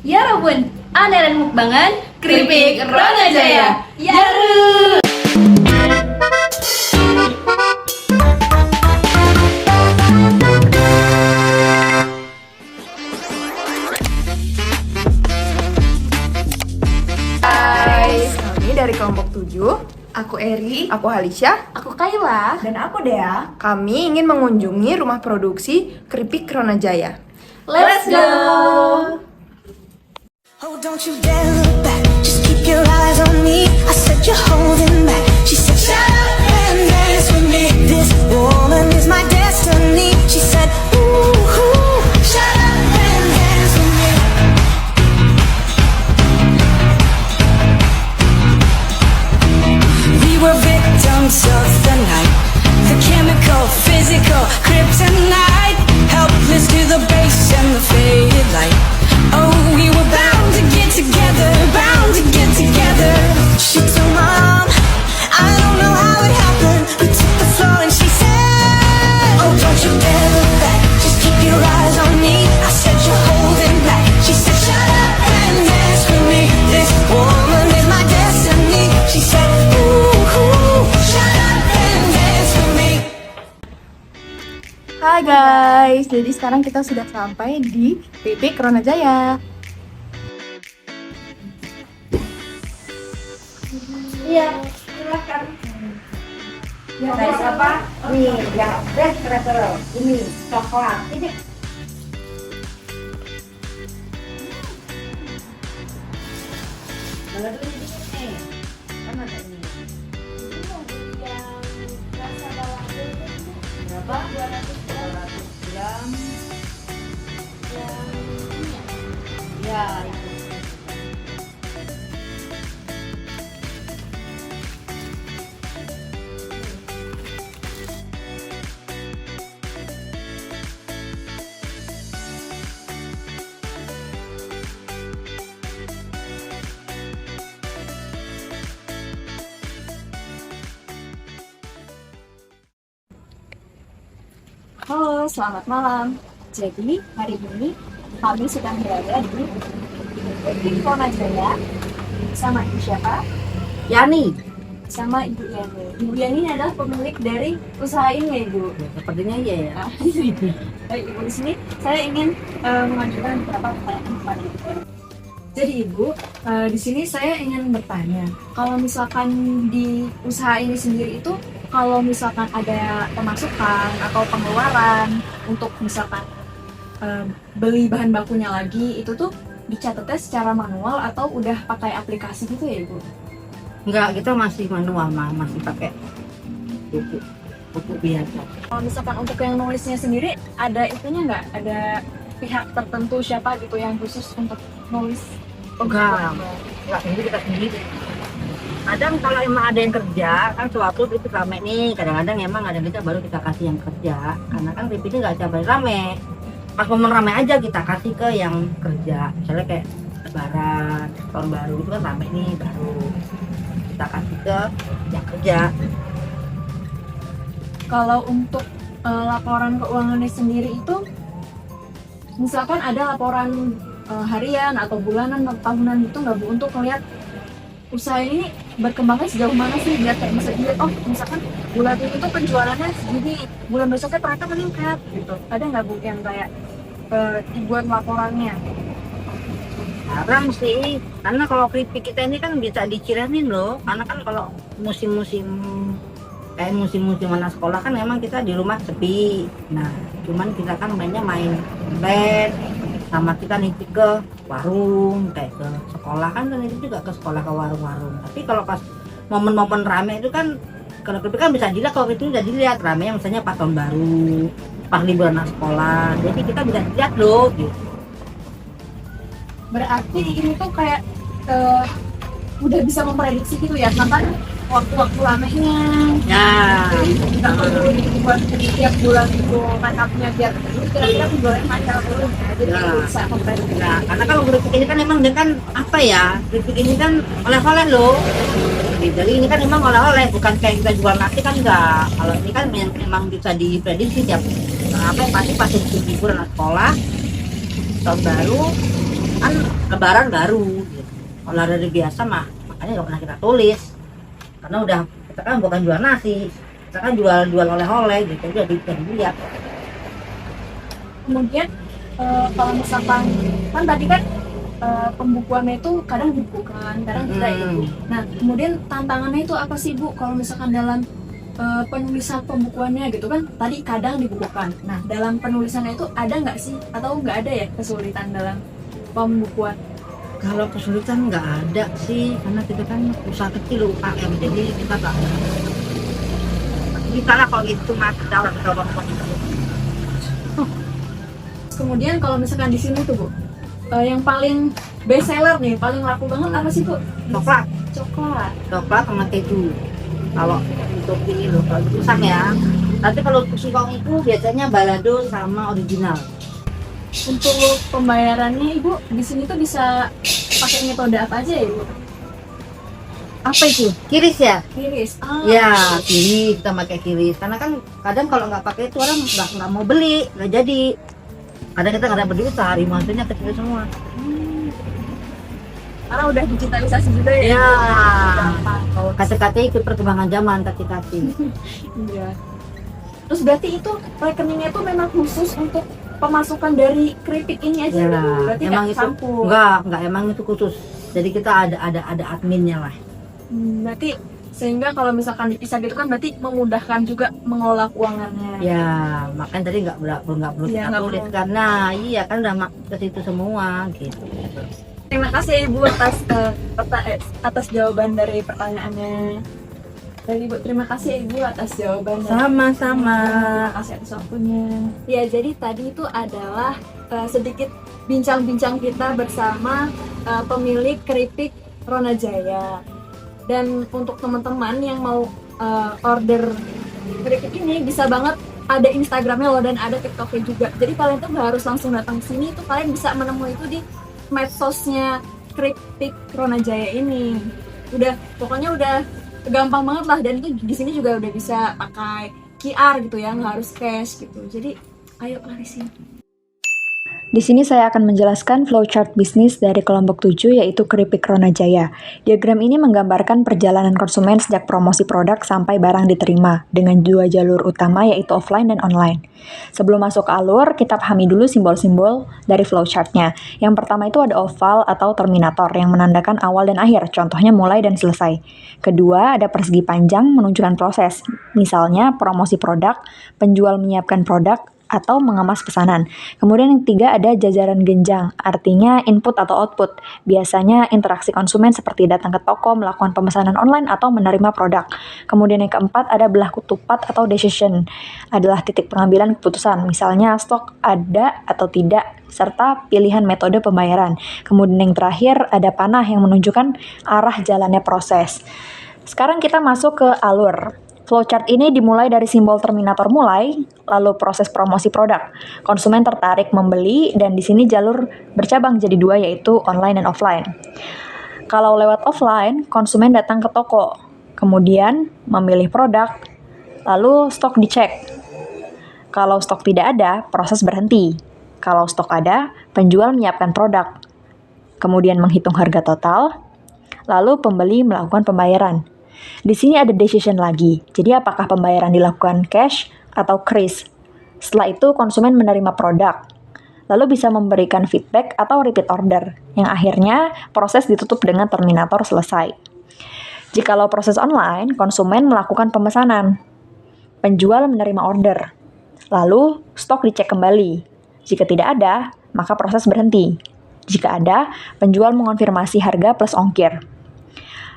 Ya Robun, andalan mukbangan keripik Ronajaya. Yaru. Guys, kami dari kelompok 7. Aku Eri, aku Halisha, Aku Kayla. dan aku Dea. Kami ingin mengunjungi rumah produksi keripik Ronajaya. Let's go. Oh, don't you dare look back. Just keep your eyes on me. I said you're holding back. She said, shut up and dance with me. This woman is my destiny. She said, ooh, ooh, shut up and dance with me. We were victims of the night. The chemical, physical, kryptonite. Helpless to the base and the faded light. Oh, we were bound to get together, bound to get together. She told Mom, I don't know how it happened. We took the floor and she said, oh, don't you dare look back. Just keep your eyes on me. I said you're holding back. She said, shut up and dance with me. This woman is my destiny. She said, ooh, ooh, shut up and dance with me. Hai guys, jadi sekarang kita sudah sampai di keripik Ronajaya. Iya, silakan. Yang apa? Nih, yang best retro. Ini coklat. Ini. Kalau dulu ini, kan ada ini. Berapa? 200 gram. Ya, itu. Halo, selamat malam. Jadi hari ini kami sedang berada di keripik Ronajaya sama Ibu siapa? Yani, Sama Ibu Yani. Ibu Yani adalah pemilik dari usaha ini ya Ibu. sepertinya iya ya. Nah, baik Ibu, di sini saya ingin mengajukan beberapa pertanyaan kepada Ibu. Jadi Ibu, di sini saya ingin bertanya, kalau misalkan di usaha ini sendiri itu, kalau misalkan ada pemasukan atau pengeluaran untuk misalkan beli bahan bakunya lagi, itu tuh dicatatnya secara manual atau udah pakai aplikasi gitu ya Ibu? Enggak, kita masih manual, masih pakai buku biasa. Kalau misalkan untuk yang nulisnya sendiri, ada itunya nggak? Ada pihak tertentu siapa gitu yang khusus untuk nulis? Enggak, ini kita sendiri. Kadang kalau emang ada yang kerja, kan suatu itu rame nih. Kadang-kadang emang ada kita baru kita kasih yang kerja. Karena kan keripiknya nggak tiap hari rame. Pas momen rame aja kita kasih ke yang kerja. Misalnya kayak lebaran, tahun baru itu kan rame nih, baru kita kasih ke yang kerja. Kalau untuk laporan keuangannya sendiri itu, misalkan ada laporan harian atau bulanan atau tahunan gitu nggak Bu, untuk melihat usaha ini berkembangnya sejauh mana sih, biar kayak bisa dilihat, oh misalkan bulan ini tuh penjualannya segini, bulan besoknya ternyata meningkat gitu. Ada nggak Bu yang kayak dibuat laporannya? Jarang sih, karena kalau keripik kita ini kan bisa diciranin loh. Karena kan kalau musim-musim kayak musim-musim mana sekolah kan memang kita di rumah sepi. Nah, cuman kita kan mainnya main bed, sama kita nitip ke warung, kayak ke sekolah kan nitip juga ke sekolah, ke warung-warung. Tapi kalau pas momen-momen rame itu kan, kalau keripik kan bisa dilihat, kalau itu bisa dilihat ramenya misalnya pas tahun baru, pas liburan anak sekolah. Jadi kita bisa lihat loh gitu. Berarti ini tuh kayak udah bisa memprediksi gitu ya, kapan waktu-waktu ramenya. Ya. Jadi nggak perlu dibuat tiap bulan itu line-up-nya biar kira-kira penjualannya lancar dulu ya. Jadi Ya. bisa memprediksi. Nah, karena kalau keripik ini kan emang dia kan apa ya, keripik ini kan oleh-oleh loh. Jadi ini kan emang oleh-oleh, bukan kayak kita jual nasi kan enggak. Kalau ini kan memang bisa diprediksi tiap apa pasti pas liburan anak sekolah, tahun baru, kan lebaran baru gitu. Kalau hari biasa mah makanya nggak pernah kita tulis karena udah kita kan bukan jual nasi, kita kan jual oleh-oleh gitu, udah dilihat. Kemudian kalau misalkan kan tadi kan pembukuannya itu kadang dibukukan, kadang tidak ya Bu. Nah kemudian tantangannya itu apa sih Bu kalau misalkan dalam penulisan pembukuannya gitu kan, tadi kadang dibukukan. Nah dalam penulisannya itu ada nggak sih atau nggak ada ya kesulitan dalam pembukuan? Kalau kesulitan nggak ada sih, karena kita kan usaha kecil UKM, jadi kita nggak bisa lah kalau gitu mas dalam Kemudian kalau misalkan di sini tuh Bu, yang paling best seller nih, paling laku banget apa sih Bu? coklat, Coklat. coklat sama keju. Kalau untuk ini loh, kalau itu pisang ya. Nanti kalau untuk singkong itu biasanya balado sama original. Untuk pembayarannya Ibu di sini tuh bisa pakai metode apa aja ya Ibu? Apa itu? Kiris ya? Kiris. Ya, kiris, kita pakai kiris. Karena kan kadang kalau nggak pakai itu orang nggak mau beli, nggak jadi. Kadang kita nggak dapat duit sehari, maksudnya kecil semua. Karena udah digitalisasi juga ya. Ya, Gampang. Kalau kata-kata ikut perkembangan zaman, kata-kata. Iya. Terus berarti itu rekeningnya tuh memang khusus untuk pemasukan dari keripik ini aja Ya, Bu? Berarti emang nggak itu campur. enggak emang itu khusus. Jadi kita ada adminnya lah. Berarti sehingga kalau misalkan dipisah gitu kan berarti memudahkan juga mengelola keuangannya. Ya, makanya tadi nggak perlu Iya, kita nggak tulis perlu. karena iya kan udah ke situ semua gitu. Terima kasih Ibu atas jawaban dari pertanyaannya. Dari Ibu, terima kasih Ibu atas jawaban. Sama-sama. Terima kasih atas waktunya. Ya, jadi tadi itu adalah sedikit bincang-bincang kita bersama pemilik keripik Ronajaya. Dan untuk teman-teman yang mau order keripik ini bisa banget ada Instagramnya loh dan ada TikToknya juga. Jadi kalian tuh nggak harus langsung datang ke sini, tuh kalian bisa menemui itu di medsosnya keripik Ronajaya ini. Pokoknya udah gampang banget lah, dan itu di sini juga udah bisa pakai QR gitu ya, nggak harus cash gitu. Jadi ayo lari sini. Di sini saya akan menjelaskan flowchart bisnis dari kelompok 7 yaitu keripik Ronajaya. Diagram ini menggambarkan perjalanan konsumen sejak promosi produk sampai barang diterima dengan dua jalur utama yaitu offline dan online. Sebelum masuk ke alur, kita pahami dulu simbol-simbol dari flowchartnya. Yang pertama itu ada oval atau terminator yang menandakan awal dan akhir, contohnya mulai dan selesai. Kedua, ada persegi panjang menunjukkan proses, misalnya promosi produk, penjual menyiapkan produk, atau mengemas pesanan. Kemudian yang ketiga ada jajaran genjang, artinya input atau output. Biasanya interaksi konsumen seperti datang ke toko, melakukan pemesanan online, atau menerima produk. Kemudian yang keempat ada belah ketupat atau decision, adalah titik pengambilan keputusan, misalnya stok ada atau tidak, serta pilihan metode pembayaran. Kemudian yang terakhir ada panah yang menunjukkan arah jalannya proses. Sekarang kita masuk ke alur. Flowchart ini dimulai dari simbol terminator mulai, lalu proses promosi produk. Konsumen tertarik membeli, dan di sini jalur bercabang jadi dua yaitu online dan offline. Kalau lewat offline, konsumen datang ke toko, kemudian memilih produk, lalu stok dicek. Kalau stok tidak ada, proses berhenti. Kalau stok ada, penjual menyiapkan produk, kemudian menghitung harga total, lalu pembeli melakukan pembayaran. Di sini ada decision lagi. Jadi apakah pembayaran dilakukan cash atau kris? Setelah itu konsumen menerima produk, lalu bisa memberikan feedback atau repeat order, yang akhirnya proses ditutup dengan terminator selesai. Jikalau proses online, konsumen melakukan pemesanan, penjual menerima order, lalu stok dicek kembali. Jika tidak ada, maka proses berhenti. Jika ada, penjual mengonfirmasi harga plus ongkir.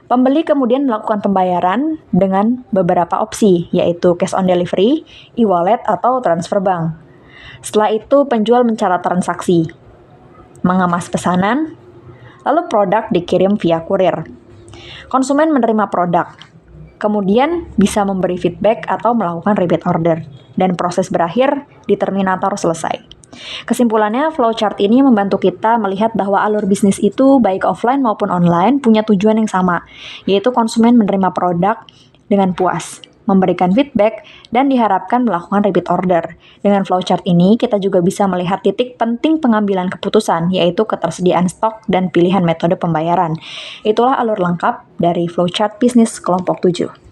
Pembeli kemudian melakukan pembayaran dengan beberapa opsi, yaitu cash on delivery, e-wallet, atau transfer bank. Setelah itu, penjual mencatat transaksi, mengemas pesanan, lalu produk dikirim via kurir. Konsumen menerima produk, kemudian bisa memberi feedback atau melakukan repeat order, dan proses berakhir di terminator selesai. Kesimpulannya, flowchart ini membantu kita melihat bahwa alur bisnis itu baik offline maupun online punya tujuan yang sama, yaitu konsumen menerima produk dengan puas. memberikan feedback, dan diharapkan melakukan repeat order. Dengan flowchart ini, kita juga bisa melihat titik penting pengambilan keputusan, yaitu ketersediaan stok dan pilihan metode pembayaran. Itulah alur lengkap dari flowchart bisnis kelompok 7.